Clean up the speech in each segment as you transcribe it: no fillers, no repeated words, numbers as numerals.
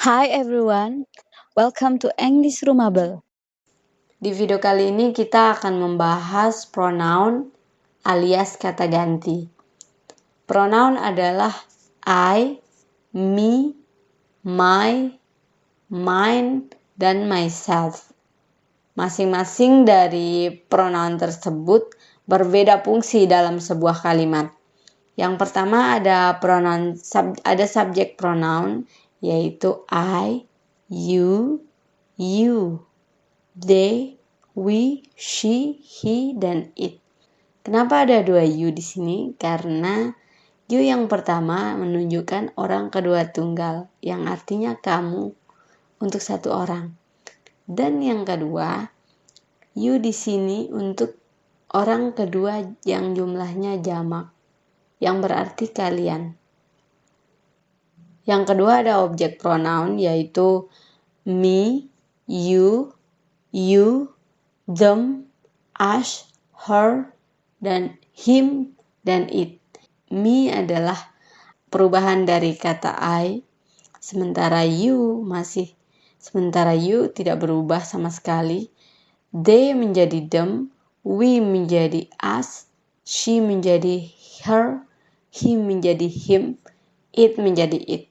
Hi everyone, welcome to English Roomable. Di video kali ini kita akan membahas pronoun alias kata ganti. Pronoun adalah I, me, my, mine, dan myself. Masing-masing dari pronoun tersebut berbeda fungsi dalam sebuah kalimat. Yang pertama ada subjek pronoun yaitu I, you, they, we, she, he, dan it. Kenapa ada 2 you di sini? Karena you yang pertama menunjukkan orang kedua tunggal, yang artinya kamu untuk satu orang. Dan yang kedua, you di sini untuk orang kedua yang jumlahnya jamak, yang berarti kalian. Yang kedua ada objek pronoun yaitu me, you, them, us, her, dan him, dan it. Me adalah perubahan dari kata I, sementara you tidak berubah sama sekali. They menjadi them, we menjadi us, she menjadi her, he menjadi him, it menjadi it.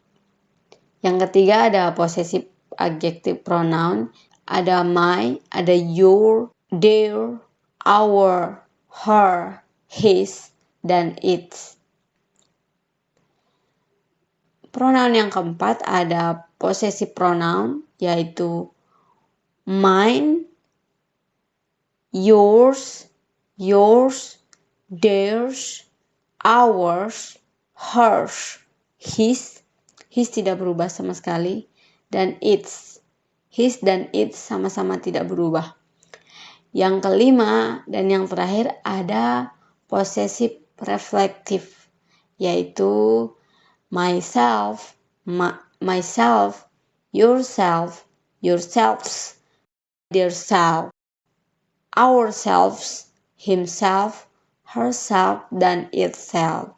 Yang ketiga ada possessive adjective pronoun, ada my, ada your, their, our, her, his, dan its. Pronoun yang keempat ada possessive pronoun yaitu mine, yours, theirs, ours, hers, his tidak berubah sama sekali, dan its. His dan its sama-sama tidak berubah. Yang kelima dan yang terakhir ada possessive reflective, yaitu myself, yourself, yourselves, theirself, ourselves, himself, herself, dan itself.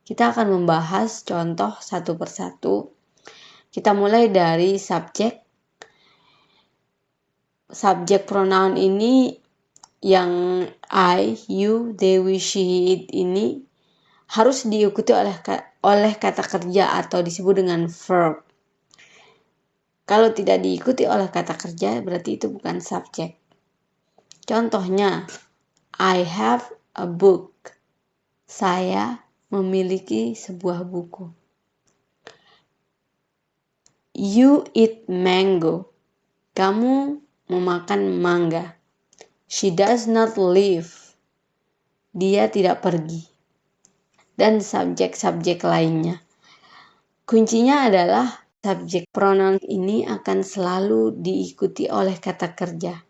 Kita akan membahas contoh satu persatu. Kita mulai dari subjek. Subjek pronoun ini yang I, you, they, we, she, it ini harus diikuti oleh kata kerja atau disebut dengan verb. Kalau tidak diikuti oleh kata kerja berarti itu bukan subjek. Contohnya, I have a book. Saya memiliki sebuah buku. You eat mango. Kamu memakan mangga. She does not leave. Dia tidak pergi. Dan subjek-subjek lainnya. Kuncinya adalah subjek pronoun ini akan selalu diikuti oleh kata kerja.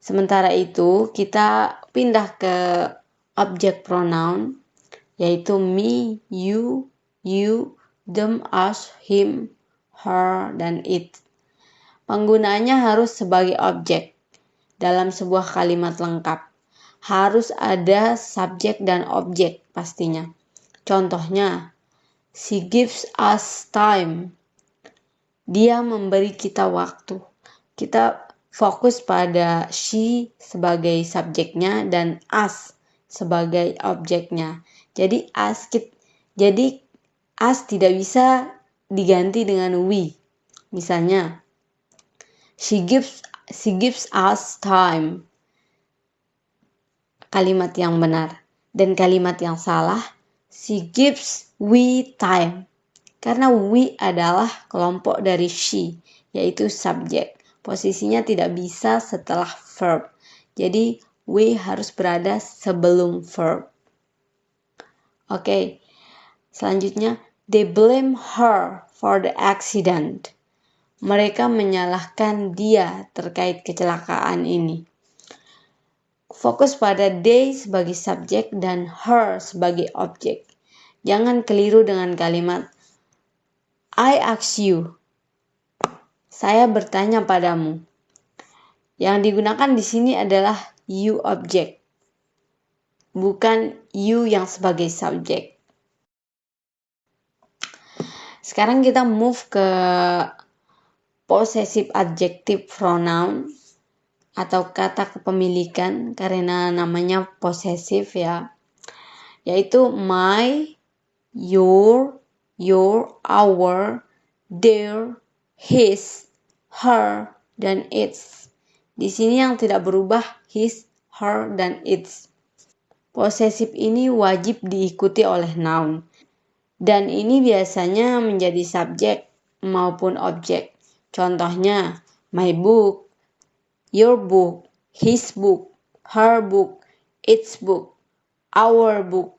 Sementara itu, kita pindah ke objek pronoun, yaitu me, you, them, us, him, her, dan it. Penggunaannya harus sebagai objek dalam sebuah kalimat lengkap. Harus ada subjek dan objek pastinya. Contohnya, she gives us time. Dia memberi kita waktu. Kita fokus pada she sebagai subjeknya dan us sebagai objeknya. Jadi us tidak bisa diganti dengan we. Misalnya, she gives us time. Kalimat yang benar. Dan kalimat yang salah, she gives we time. Karena we adalah kelompok dari she, yaitu subjek. Posisinya tidak bisa setelah verb. Jadi, we harus berada sebelum verb. Oke, selanjutnya, they blame her for the accident. Mereka menyalahkan dia terkait kecelakaan ini. Fokus pada they sebagai subjek dan her sebagai objek. Jangan keliru dengan kalimat I ask you. Saya bertanya padamu. Yang digunakan di sini adalah you object, bukan you yang sebagai subjek. Sekarang kita move ke possessive adjective pronoun atau kata kepemilikan karena namanya possessive ya, yaitu my, your, our, their, his, her, dan its. Di sini yang tidak berubah his, her, dan its. Possessive ini wajib diikuti oleh noun. Dan ini biasanya menjadi subjek maupun objek. Contohnya, my book, your book, his book, her book, its book, our book,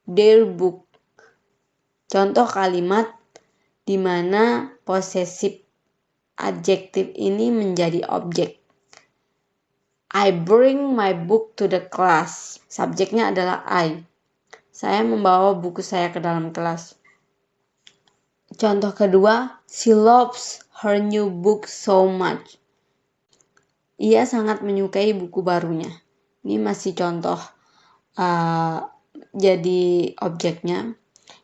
their book. Contoh kalimat di mana possessive adjective ini menjadi objek. I bring my book to the class. Subjeknya adalah I. Saya membawa buku saya ke dalam kelas. Contoh kedua, she loves her new book so much. Ia sangat menyukai buku barunya. Ini masih contoh jadi objeknya.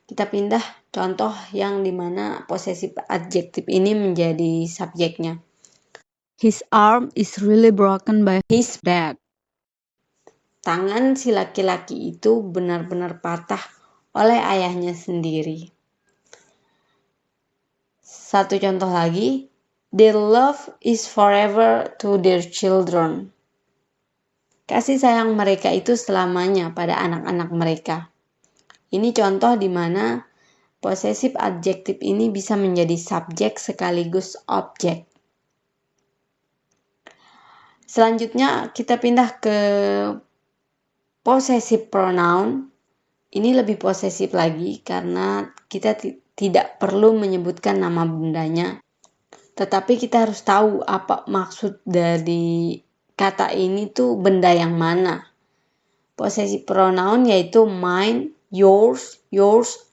Kita pindah contoh yang dimana possessive adjective ini menjadi subjeknya. His arm is really broken by his dad. Tangan si laki-laki itu benar-benar patah oleh ayahnya sendiri. Satu contoh lagi, their love is forever to their children. Kasih sayang mereka itu selamanya pada anak-anak mereka. Ini contoh di mana possessive adjective ini bisa menjadi subjek sekaligus objek. Selanjutnya kita pindah ke possessive pronoun. Ini lebih posesif lagi karena kita tidak perlu menyebutkan nama bendanya. Tetapi kita harus tahu apa maksud dari kata ini tuh benda yang mana. Possessive pronoun yaitu mine, yours,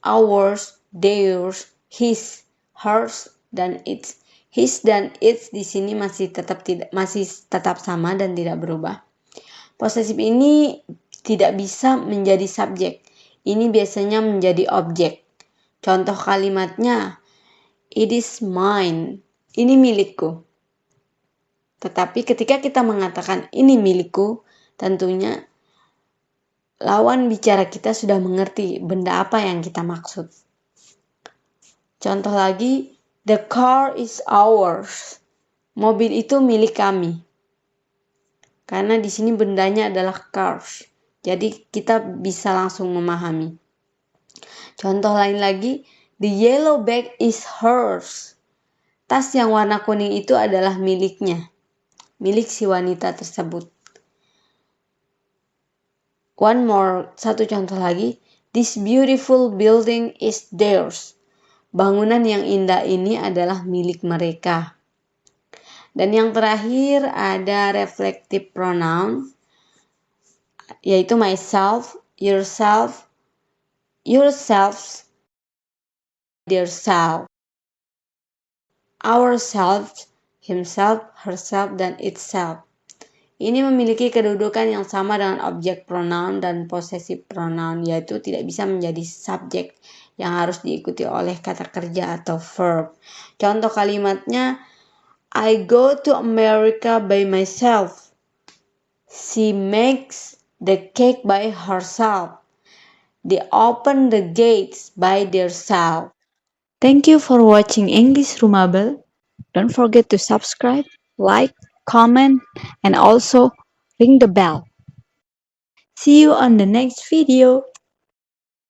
ours, theirs, his, hers, dan its. His dan its di sini masih tetap sama dan tidak berubah. Possessive ini tidak bisa menjadi subjek. Ini biasanya menjadi objek. Contoh kalimatnya, it is mine. Ini milikku. Tetapi ketika kita mengatakan ini milikku, tentunya lawan bicara kita sudah mengerti benda apa yang kita maksud. Contoh lagi, the car is ours. Mobil itu milik kami. Karena di sini bendanya adalah cars. Jadi kita bisa langsung memahami. Contoh lain lagi, the yellow bag is hers. Tas yang warna kuning itu adalah miliknya. Milik si wanita tersebut. Satu contoh lagi, this beautiful building is theirs. Bangunan yang indah ini adalah milik mereka. Dan yang terakhir ada reflective pronoun, yaitu myself, yourself, yourselves, theirself, ourselves, himself, herself, dan itself. Ini memiliki kedudukan yang sama dengan objek pronoun dan possessive pronoun, yaitu tidak bisa menjadi subjek yang harus diikuti oleh kata kerja atau verb. Contoh kalimatnya, I go to America by myself. She makes the cake by herself. They open the gates by themselves. Thank you for watching English Roomable. Don't forget to subscribe, like, comment, and also ring the bell. See you on the next video.